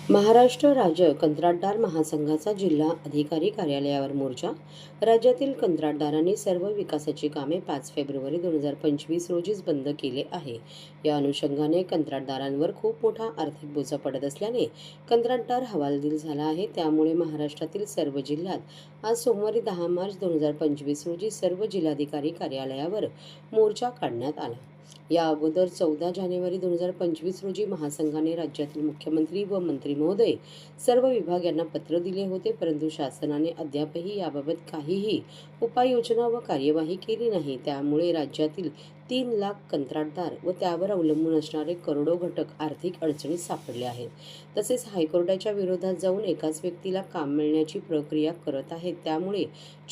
महाराष्ट्र राज्य कंत्राटदार महासंघाचा जिल्हा अधिकारी कार्यालयावर मोर्चा. राज्यातील कंत्राटदारांनी सर्व विकासाची कामे 5 फेब्रुवारी 2025 रोजीच बंद केले आहे. या अनुषंगाने कंत्राटदारांवर खूप मोठा आर्थिक बोजा पडत असल्याने कंत्राटदार हवालदिल झाला आहे. त्यामुळे महाराष्ट्रातील सर्व जिल्ह्यात आज सोमवारी 10 मार्च 2025 रोजी सर्व जिल्हाधिकारी कार्यालयावर मोर्चा काढण्यात आला. या अगोदर 14 जानेवारी 2025 रोजी महासंघाने राज्यातील मुख्यमंत्री व मंत्री महोदय सर्व विभाग यांना पत्र दिले होते, परंतु शासनाने अद्यापही याबाबत काहीही उपाययोजना व कार्यवाही केली नाही. त्यामुळे राज्यातील 3 लाख कंत्राटदार व त्यावर अवलंबून असणारे करोडो घटक आर्थिक अडचणीत सापडले आहेत. तसेच हायकोर्टाच्या विरोधात जाऊन एकाच व्यक्तीला काम मिळण्याची प्रक्रिया करत आहेत. त्यामुळे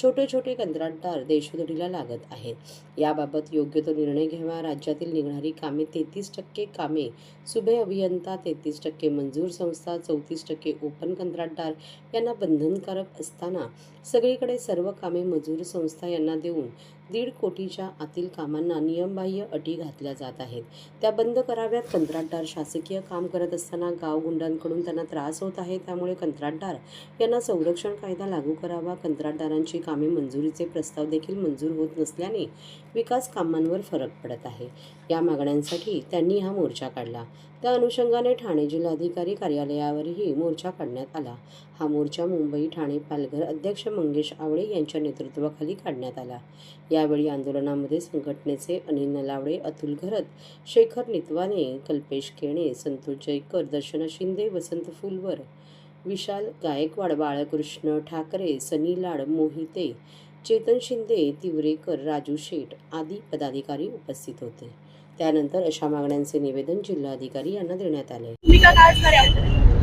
छोटे छोटे कंत्राटदार देशोधडीला लागत आहेत. याबाबत योग्य तो निर्णय घ्यावा. राज्यातील निघणारी कामे 33% कामे सुभे अभियंता, 33% मंजूर संस्था, 34% ओपन कंत्राटदार यांना बंधनकारक असताना सगळीकडे सर्व कामे मजूर संस्था यांना देऊन 1.5 कोटीच्या आतील कामांना नियमबाह्य अटी घातल्या जात आहेत. त्या बंद कराव्यात. कंत्राटदार शासकीय काम करत असताना गावगुंडांकडून त्यांना त्रास होत आहे. त्यामुळे कंत्राटदार यांना संरक्षण कायदा लागू करावा. कंत्राटदारांची कामे मंजुरीचे प्रस्ताव देखील मंजूर होत नसल्याने विकास कामांवर फरक पडत आहे. या मागण्यांसाठी त्यांनी हा मोर्चा काढला. त्या अनुषंगाने ठाणे जिल्हाधिकारी कार्यालयावरही मोर्चा काढण्यात आला. हा मोर्चा मुंबई, ठाणे, पालघर अध्यक्ष मंगेश आवळे यांच्या नेतृत्वाखाली काढण्यात आला. यावेळी आंदोलनामध्ये संघटनेचे अनिल नलावडे, अतुल घरत, शेखर नितवाने, कल्पेश केणे, संतोष जयकर, दर्शना शिंदे, वसंत फुलवर, विशाल गायकवाड, बाळकृष्ण ठाकरे, सनी लाड, मोहिते, चेतन शिंदे, तिवरेकर, राजू शेठ आदी पदाधिकारी उपस्थित होते. त्यानंतर अशा मागण्यांचे निवेदन जिल्हाधिकारी यांना देण्यात आले.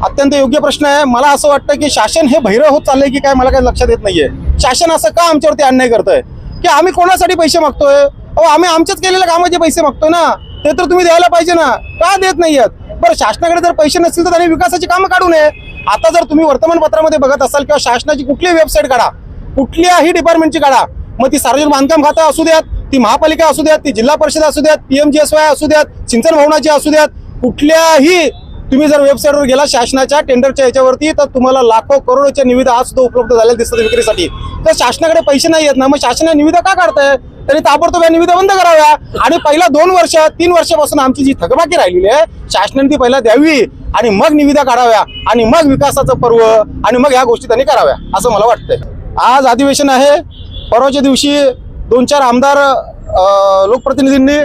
अत्यंत योग्य प्रश्न आहे. मला असं वाटतं की शासन हे भैरव होत चाललंय की काय, मला काही लक्षात येत नाहीये. शासन असं का आमच्यावरती अन्याय करतंय की आम्ही कोणासाठी पैसे मागतोय? आम्ही आमच्याच केलेल्या कामाचे पैसे मागतोय ना, ते तर तुम्ही द्यायला पाहिजे ना, का देत नाहीयेत? बरं, शासनाकडे जर पैसे नसतील तर त्यांनी विकासाची कामं काढू नये. आता जर तुम्ही वर्तमानपत्रामध्ये बघत असाल किंवा शासनाची कुठलीही वेबसाईट काढा, कुठल्याही डिपार्टमेंटची काढा, मग ती सार्वजनिक बांधकाम खाता असू द्यात, ती महापालिका असू द्यात, ती जिल्हा परिषद असू द्यात, PMGSY असू द्यात, सिंचन भवनाची असू द्यात, कुठल्याही तुम्ही जर वेबसाईटवर गेला शासनाच्या टेंडरच्या याच्यावरती तर तुम्हाला लाखो करोडोच्या निविदा आज सुद्धा उपलब्ध झालेल्या दिसतात विक्रीसाठी. तर शासनाकडे पैसे नाही आहेत ना, मग शासनाने निविदा का काढताय? त्यांनी ताबडतोब या निविदा बंद कराव्या आणि पहिला 2 वर्ष 3 वर्षापासून आमची जी थकबाकी राहिलेली आहे शासनाने ती पहिला द्यावी आणि मग निविदा काढाव्या आणि मग विकासाचं पर्व आणि मग ह्या गोष्टी त्यांनी कराव्या असं मला वाटतंय. आज अधिवेशन आहे. परवाच्या दिवशी 2-4 आमदार लोकप्रतिनिधींनी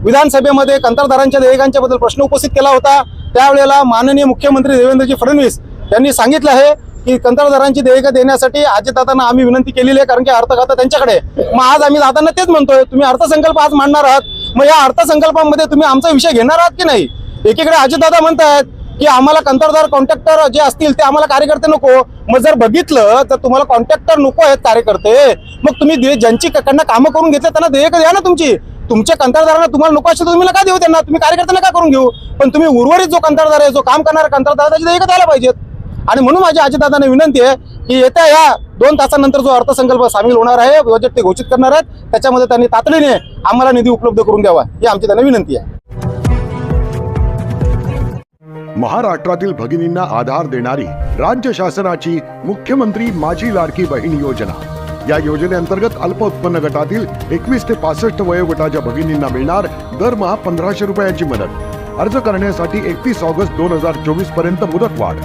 विधानसभेमध्ये कंत्राटदारांच्या देयकांच्या बद्दल प्रश्न उपस्थित केला होता. त्यावेळेला माननीय मुख्यमंत्री देवेंद्रजी फडणवीस यांनी सांगितलं आहे की कंत्राटदारांची देयकं देण्यासाठी अजितदादांना आम्ही विनंती केलेली आहे, कारण की अर्थखातं त्यांच्याकडे. मग आज आम्ही दादांना तेच म्हणतोय, तुम्ही अर्थसंकल्प आज मांडणार आहात, मग या अर्थसंकल्पामध्ये तुम्ही आमचा विषय घेणार आहात की नाही? एकीकडे अजितदादा म्हणतायत की आम्हाला कंत्राटदार कॉन्ट्रॅक्टर जे असतील ते आम्हाला कार्यकर्ते नको. मग जर बघितलं तर तुम्हाला कॉन्ट्रॅक्टर नको आहेत कार्यकर्ते, मग तुम्ही ज्यांची कडनं कामं करून घेतले त्यांना देयकं द्या ना. तुमच्या कंत्राटदारांना तुम्हाला नको असेल तर तुम्ही का देऊ त्यांना? तुम्ही कार्यकर्त्यांना का करून घेऊ? पण तुम्ही उर्वरित जो कंत्राटदार आहे, जो काम करणारा कंत्राटदार, त्याची देयकं द्यायला पाहिजेत. आणि म्हणून माझ्या अजितदादांना विनंती आहे की येत्या या 2 तासानंतर जो अर्थसंकल्प सामील होणार आहे, बजेट ते घोषित करणार आहेत, त्याच्यामध्ये त्यांनी तातडीने आम्हाला निधी उपलब्ध करून द्यावा ही आमची त्यांना विनंती आहे. महाराष्ट्रातील भगिनींना आधार देणारी राज्य शासनाची मुख्यमंत्री माझी लाडकी बहीण योजना. या योजनेअंतर्गत अल्प उत्पन्न गटातील 21 ते 65 वयोगटाच्या भगिनींना मिळणार दरमहा 1500 रुपयांची मदत. अर्ज करण्यासाठी 31 ऑगस्ट 2024 पर्यंत मुदतवाढ.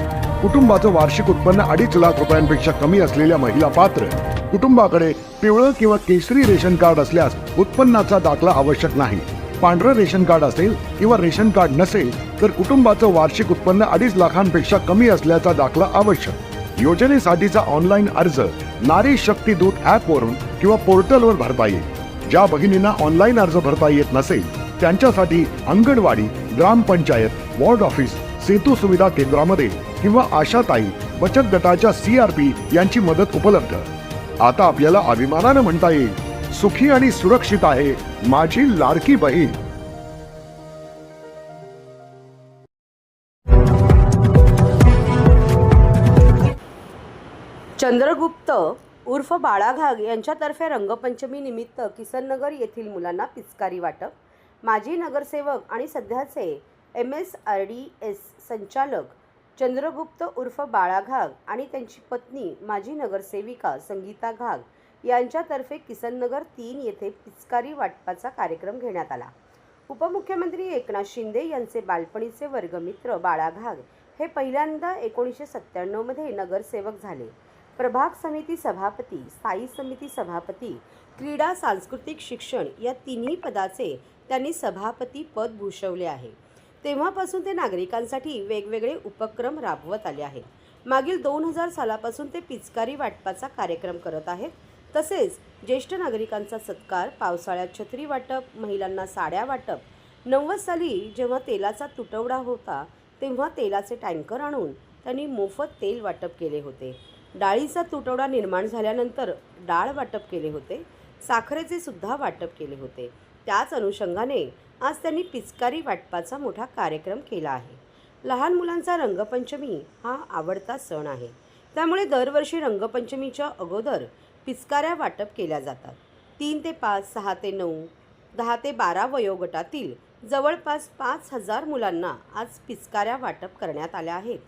कुटुंबाचं वार्षिक उत्पन्न 2.5 लाख रुपयांपेक्षा कमी असलेल्या महिला पात्र. कुटुंबाकडे पिवळं किंवा केसरी रेशन कार्ड असल्यास उत्पन्नाचा दाखला आवश्यक नाही. पांढरं रेशन कार्ड असेल किंवा रेशन कार्ड नसेल तर कुटुंबाचं वार्षिक उत्पन्न 2.5 लाखांपेक्षा कमी असल्याचा दाखला आवश्यक. योजनेसाठीचा ऑनलाईन अर्ज नारी शक्ती दूत ॲपवरून किंवा पोर्टलवर भरता येईल. ज्या भगिनींना ऑनलाईन अर्ज भरता येत नसेल त्यांच्यासाठी अंगणवाडी, ग्रामपंचायत, वॉर्ड ऑफिस, सेतू सुविधा केंद्रामध्ये किंवा आशाताई बचत गटाच्या CRP यांची मदत उपलब्ध. आता आपल्याला अभिमानानं म्हणता येईल, सुखी आणि सुरक्षित आहे माझी लाडकी बहीण. चंद्रगुप्त उर्फ बाळाघाग यांच्यातर्फे रंगपंचमी निमित्त किसननगर येथील मुलांना पिचकारी वाटप. माजी नगरसेवक आणि सध्याचे MSRDS संचालक चंद्रगुप्त उर्फ बाळा घाग आणि त्यांची पत्नी माजी नगरसेविका संगीता घाग यांच्यातर्फे किसननगर 3 येथे पिचकारी वाटपाचा कार्यक्रम घेण्यात आला. उपमुख्यमंत्री एकनाथ शिंदे यांचे बालपणीचे वर्गमित्र बाळा घाग हे पहिल्यांदा 1997 मध्ये नगरसेवक झाले. प्रभाग समिती सभापती, स्थायी समिती सभापती, क्रीडा, सांस्कृतिक, शिक्षण या तिन्ही पदाचे त्यांनी सभापती पद भूषवले आहे. तेव्हापासून ते नागरिकांसाठी वेगवेगळे उपक्रम राबवत आले आहेत. मागील 2000 सालापासून ते पिचकारी वाटपाचा कार्यक्रम करत आहेत. तसेच ज्येष्ठ नागरिकांचा सत्कार, पावसाळ्यात छत्री वाटप, महिलांना साड्या वाटप, 90 साली जेव्हा तेलाचा तुटवडा होता तेव्हा तेलाचे टँकर आणून त्यांनी मोफत तेल वाटप केले होते. डाळीचा तुटवडा निर्माण झाल्यानंतर डाळ वाटप केले होते. साखरेचे सुद्धा वाटप केले होते. त्याच अनुषंगाने आज त्यांनी पिचकारी वाटपाचा मोठा कार्यक्रम केला आहे. लहान मुलांचा रंगपंचमी हा आवडता सण आहे. त्यामुळे दरवर्षी रंगपंचमीच्या अगोदर पिचकाऱ्या वाटप केल्या जातात. 3 ते 5, 6 ते 9, 10 ते 12 वयोगटातील जवळपास 5000 मुलांना आज पिचकाऱ्या वाटप करण्यात आल्या आहेत.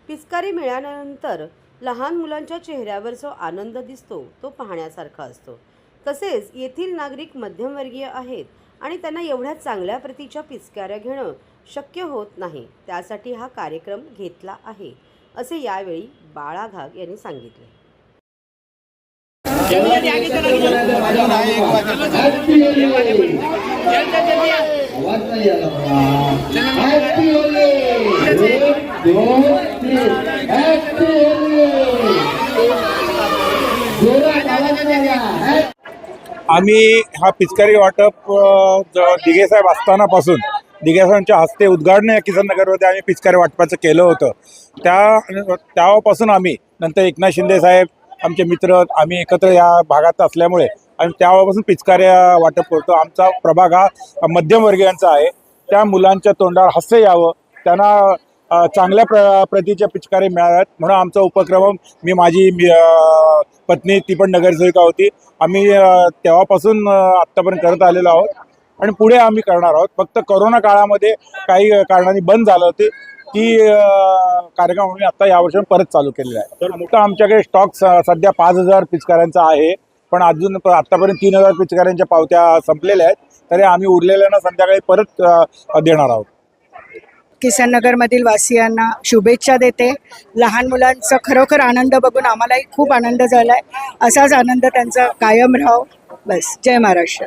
पिचकारी मिळाल्यानंतर लहान मुलांच्या चेहऱ्यावर जो आनंद दिसतो तो पाहण्यासारखा असतो. तसेच येथील नागरिक मध्यमवर्गीय आहेत आणि त्यांना एवढ्या चांगल्या प्रतीच्या पिचकाऱ्या घेणं शक्य होत नाही. त्यासाठी हा कार्यक्रम घेतला आहे, असे यावेळी बाळा घाग यांनी सांगितले. आम्ही हा पिचकारी वाटप दिघेसाहेब असतानापासून दिघेसाहेबांच्या हस्ते उद्घाटन या किसननगरमध्ये आम्ही पिचकारी वाटपाचं केलं होतं. तेव्हापासून आम्ही नंतर एकनाथ शिंदे साहेब आमचे मित्र आम्ही एकत्र या भागात असल्यामुळे आणि तेव्हापासून पिचकाऱ्या वाटप करतो. आमचा प्रभाग हा मध्यमवर्गीयांचा आहे. त्या मुलांच्या तोंडावर हास्य यावं, त्यांना चांगल्या प्रतीच्या पिचकारी मिळाव्यात म्हणून आमचा उपक्रम माझी पत्नी ती पण नगरसेविका होती. आम्ही तेव्हापासून आत्तापर्यंत करत आलेलो आहोत आणि पुढे आम्ही करणार आहोत. फक्त कोरोना काळामध्ये काही कारणाने बंद झालं होते. ती कार्यक्रम आम्ही आता यावर्षी परत चालू केलेला आहे. तर मोठा आमच्याकडे स्टॉक सध्या 5000 पिचकाऱ्यांचा आहे, पण अजून आत्तापर्यंत 3000 पिचकाऱ्यांच्या पावत्या संपलेल्या आहेत. तरी आम्ही उरलेल्यांना संध्याकाळी परत देणार आहोत. किसननगरमधील वासियांना शुभेच्छा देते. लहान मुलांचा खरोखर आनंद बघून आम्हालाही खूप आनंद झाला आहे. असाच आनंद त्यांचा कायम राहो. बस. जय महाराष्ट्र.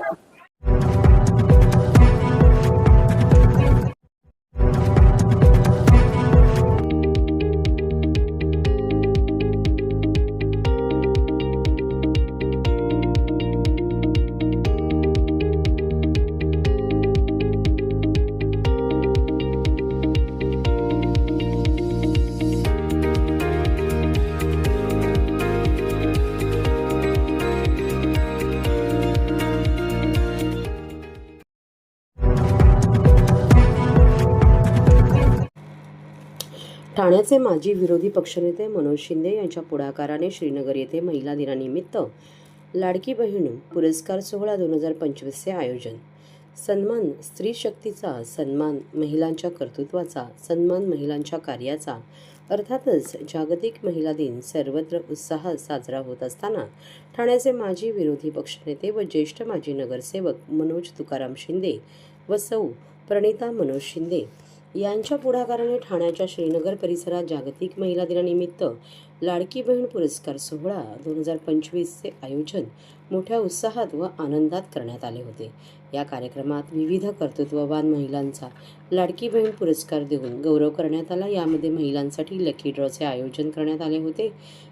ठाण्याचे माजी विरोधी पक्षनेते मनोज शिंदे यांच्या पुढाकाराने श्रीनगर येथे महिला दिनानिमित्त लाडकी बहीण पुरस्कार सोहळा 2025चे आयोजन. सन्मान स्त्री शक्तीचा, सन्मान महिलांच्या कर्तृत्वाचा, सन्मान महिलांच्या कार्याचा. अर्थातच जागतिक महिला दिन सर्वत्र उत्साहात साजरा होत असताना ठाण्याचे माजी विरोधी पक्षनेते व ज्येष्ठ माजी नगरसेवक मनोज तुकाराम शिंदे व सौ प्रणिता मनोज शिंदे यांच्या पुढाकाराने ठाण्याच्या श्रीनगर परिसरात जागतिक महिला दिनानिमित्त लाडकी बहीण पुरस्कार सोहळा 2025चे आयोजन मोठ्या उत्साहात व आनंदात करण्यात आले होते. या कार्यक्रमात विविध कर्तृत्ववान महिलांचा लाडकी बहीण पुरस्कार देऊन गौरव करण्यात आला. यामध्ये महिलांसाठी लकी ड्रॉचे आयोजन करण्यात आले होते.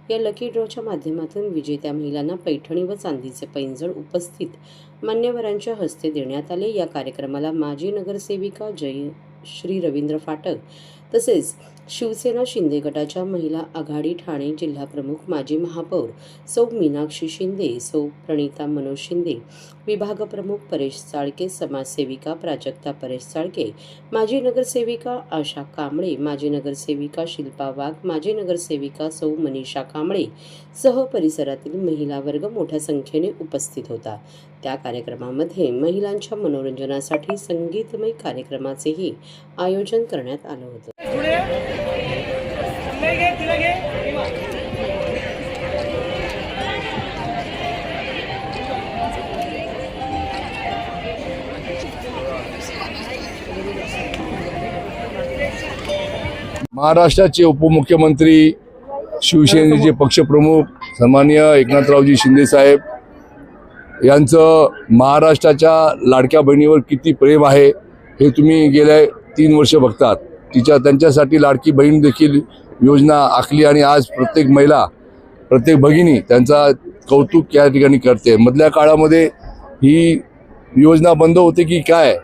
या लकी ड्रॉच्या माध्यमातून विजेत्या महिलांना पैठणी व चांदीचे पैंजण उपस्थित मान्यवरांच्या हस्ते देण्यात आले. या कार्यक्रमाला माजी नगरसेविका श्री रवींद्र फाटक तसेच शिवसेना शिंदे गटाच्या महिला आघाडी ठाणे जिल्हा प्रमुख माजी महापौर सौ मीनाक्षी शिंदे, सौ प्रणिता मनोज शिंदे, विभाग प्रमुख परेश चाळके, समाजसेविका प्राजक्ता परेश चाळके, माजी नगरसेविका आशा कांबळे, माजी नगरसेविका शिल्पा वाघ, माजी नगरसेविका सौ मनीषा कांबळे सह परिसरातील महिला वर्ग मोठ्या संख्येने उपस्थित होता. त्या कार्यक्रमामध्ये महिलांच्या मनोरंजनासाठी संगीतमय कार्यक्रमाचेही आयोजन करण्यात आलं होतं. महाराष्ट्राचे उपमुख्यमंत्री शिवसेनेचे पक्षप्रमुख सन्माननीय एकनाथरावजी शिंदे साहेब यांचं महाराष्ट्राच्या लाडक्या बहिणीवर किती प्रेम आहे हे तुम्ही गेल्या 3 वर्ष बघतात. त्यांच्यासाठी लाडकी बहीण देखील योजना आखली आणि आज प्रत्येक महिला प्रत्येक भगिनी त्यांचा कौतुक या ठिकाणी करते. मधल्या काळामध्ये ही योजना बंद होते की काय,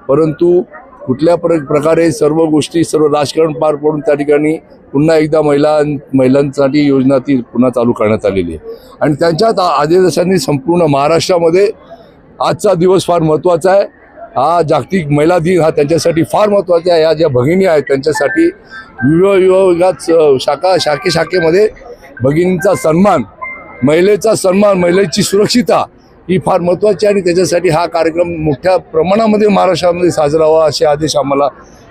परंतु कुठल्या प्रकारे सर्व गोष्टी सर्व राजकारण पार पडून त्या ठिकाणी पुन्हा एकदा महिलांसाठी योजना ती पुन्हा चालू करण्यात आलेली आहे. आणि त्यांच्याच आदेशांनी संपूर्ण महाराष्ट्रामध्ये आजचा दिवस फार महत्त्वाचा आहे. हा जागतिक महिला दिन हा त्यांच्यासाठी फार महत्त्वाचा आहे. या ज्या भगिनी आहेत त्यांच्यासाठी विभागात शाखेमध्ये भगिनींचा सन्मान, महिलेचा सन्मान, महिलेची सुरक्षितता ही फार महत्त्वाची आहे. आणि त्याच्यासाठी हा कार्यक्रम मोठ्या प्रमाणामध्ये महाराष्ट्रामध्ये साजरा व्हावा असे आदेश आम्हाला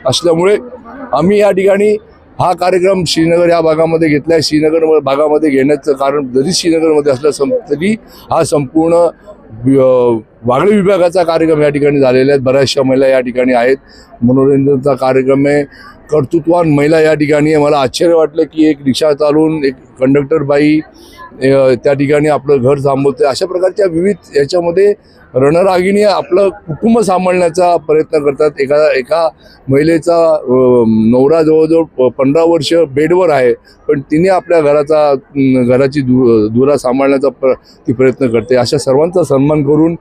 असल्यामुळे आम्ही या ठिकाणी हा कार्यक्रम श्रीनगर या भागामध्ये घेतला आहे. श्रीनगर भागामध्ये घेण्याचं कारण जरी श्रीनगरमध्ये असलं तरी हा संपूर्ण वागळे विभागाचा कार्यक्रम या ठिकाणी झालेला आहे. बऱ्याचशा महिला या ठिकाणी आहेत. मनोरंजनाचा कार्यक्रम आहे. कर्तृत्ववान महिला या ठिकाणी आहे. मला आश्चर्य वाटलं की एक रिक्षा चालवून एक कंडक्टर बाई त्या ठिकाणी आपलं घर थांबवते. अशा प्रकारच्या विविध याच्यामध्ये रणरागिणी आपलं कुटुंब सांभाळण्याचा प्रयत्न करतात. एका महिलेचा नवरा जवळजवळ 15 वर्ष बेडवर आहे, पण तिने आपल्या घराची धुरा सांभाळण्याचा ती प्रयत्न करते. अशा सर्वांचा सन्मान करून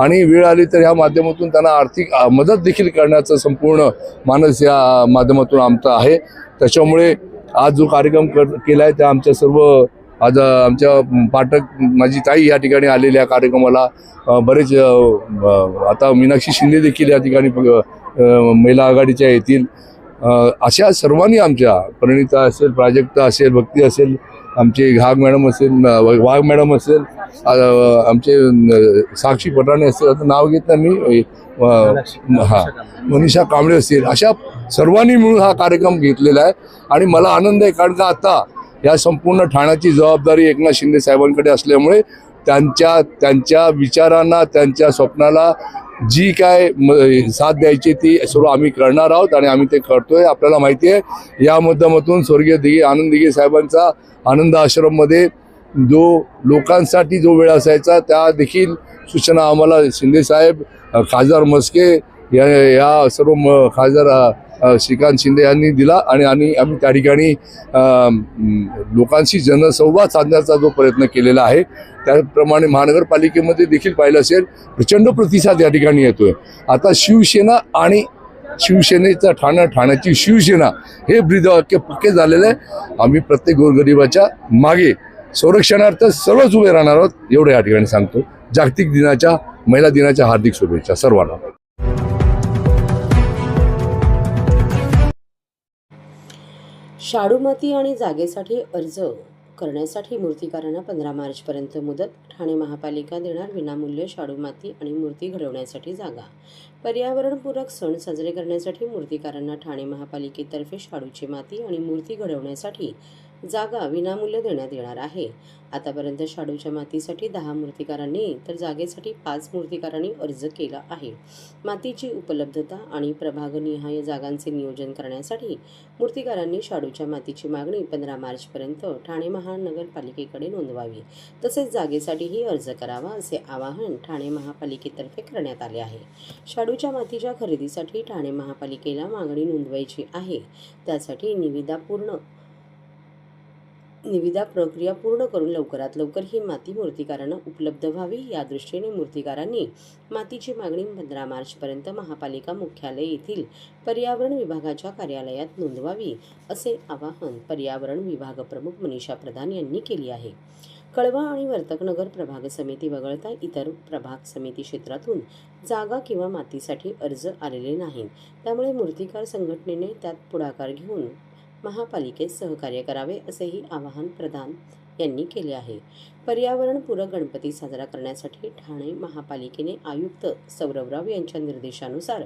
आणि वेळ आली तर ह्या माध्यमातून त्यांना आर्थिक मदत देखील करण्याचं संपूर्ण मानस या माध्यमातून आमचा आहे. त्याच्यामुळे आज जो कार्यक्रम केला आहे त्या आमच्या सर्व आज आमच्या पाठक माझी ताई या ठिकाणी आलेल्या कार्यक्रमाला बरेच आता मीनाक्षी शिंदे देखील या ठिकाणी महिला आघाडीच्या येतील. अशा सर्वांनी आमच्या प्रणिता असेल, प्राजक्ता असेल, भक्ती असेल, आमचे वाघ मॅडम असेल, आमचे साक्षी पटाणे असेल, आता नाव घेत नाही मी, मनीषा कांबळे असतील, अशा सर्वांनी मिळून हा कार्यक्रम घेतलेला आहे. आणि मला आनंद आहे कारण का आता या संपूर्ण ठाण्याची जबाबदारी एकनाथ शिंदे साहेबांकडे असल्यामुळे त्यांच्या विचारांना, त्यांच्या स्वप्नाला जी काय साथ द्यायची ती सर्व आम्ही करणार आहोत आणि आम्ही ते करतोय. आपल्याला माहिती आहे या माध्यमातून स्वर्गीय आनंद दिघे साहेबांचा आनंद आश्रममध्ये जो लोकांसाठी जो वेळ असायचा त्या देखील सूचना आम्हाला शिंदे साहेब, खासदार मस्के या सर्व खासदार श्रीकांत शिंदे यांनी दिला आणि आम्ही त्या ठिकाणी लोकांशी जनसंवाद साधण्याचा जो प्रयत्न केलेला आहे त्याप्रमाणे महानगरपालिकेमध्ये देखील पाहिलं असेल प्रचंड प्रतिसाद या ठिकाणी येतोय. आता शिवसेना आणि शिवसेनेचा ठाण्याची शिवसेना हे ब्रीदवाक्य पक्के झालेलं आहे. आम्ही प्रत्येक गोरगरिबाच्या मागे संरक्षणार्थ सर्वच उभे राहणार आहोत एवढं या ठिकाणी सांगतो. जागतिक दिनाच्या महिला दिनाच्या हार्दिक शुभेच्छा सर्वांना. शाडू माती आणि जागेसाठी अर्ज करण्यासाठी मूर्तिकारांना 15 मार्चपर्यंत मुदत. ठाणे महापालिका देणार विनामूल्य शाडू माती आणि मूर्ती घडवण्यासाठी जागा. पर्यावरणपूरक सण साजरे करण्यासाठी मूर्तिकारांना ठाणे महापालिकेतर्फे शाडूची माती आणि मूर्ती घडवण्यासाठी जागा विनामूल्य देण्यात येणार आहे. आतापर्यंत शाडूच्या मातीसाठी 10 मूर्तिकारांनी तर जागेसाठी 5 मूर्तिकारांनी अर्ज केला आहे. मातीची उपलब्धता आणि प्रभागनिहाय जागांचे नियोजन करण्यासाठी मूर्तिकारांनी शाडूच्या मातीची मागणी 15 मार्चपर्यंत ठाणे महानगरपालिकेकडे नोंदवावी. तसेच जागेसाठीही अर्ज करावा असे आवाहन ठाणे महापालिकेतर्फे करण्यात आले आहे. शाडूच्या मातीच्या खरेदीसाठी ठाणे महापालिकेला मागणी नोंदवायची आहे. त्यासाठी निविदा प्रक्रिया पूर्ण करून लवकरात लवकर ही माती मूर्तिकारांना उपलब्ध व्हावी या दृष्टीने मूर्तिकारांनी मातीची मागणी 15 मार्चपर्यंत महापालिका मुख्यालय येथील पर्यावरण विभागाच्या कार्यालयात नोंदवावी असे आवाहन पर्यावरण विभाग प्रमुख मनीषा प्रधान यांनी केली आहे. कळवा आणि वर्तकनगर प्रभाग समिती वगळता इतर प्रभाग समिती क्षेत्रातून जागा किंवा मातीसाठी अर्ज आलेले नाहीत. त्यामुळे मूर्तिकार संघटनेने त्यात पुढाकार घेऊन महापालिकेत सहकार्य करावे असेही आवाहन प्रधान यांनी केले आहे. पर्यावरणपूरक गणपती साजरा करण्यासाठी ठाणे महापालिकेने आयुक्त सौरभराव यांच्या निर्देशानुसार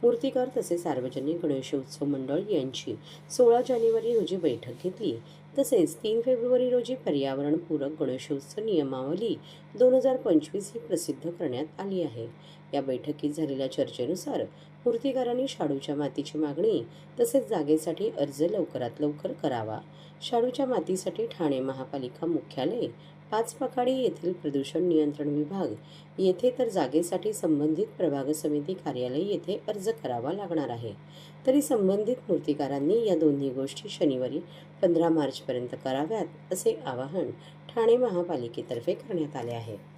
मूर्तिकार तसेच सार्वजनिक गणेशोत्सव मंडळ यांची 16 जानेवारी रोजी बैठक घेतली. तसेच 3 फेब्रुवारी रोजी पर्यावरणपूरक गणेशोत्सव नियमावली 2025 ही प्रसिद्ध करण्यात आली आहे. या बैठकीत झालेल्या चर्चेनुसार मूर्तिकारांनी शाडूच्या मातीची मागणी तसेच जागेसाठी अर्ज लवकरात लवकर करावा. शाडूच्या मातीसाठी ठाणे महापालिका मुख्यालय, पाचपकाडी येथील प्रदूषण नियंत्रण विभाग येथे तर जागेसाठी संबंधित प्रभाग समिती कार्यालय येथे अर्ज करावा लागणार आहे. तरी संबंधित मूर्तिकारांनी या दोन्ही गोष्टी शनिवारी 15 मार्चपर्यंत कराव्यात असे आवाहन ठाणे महापालिकेतर्फे करण्यात आले आहे.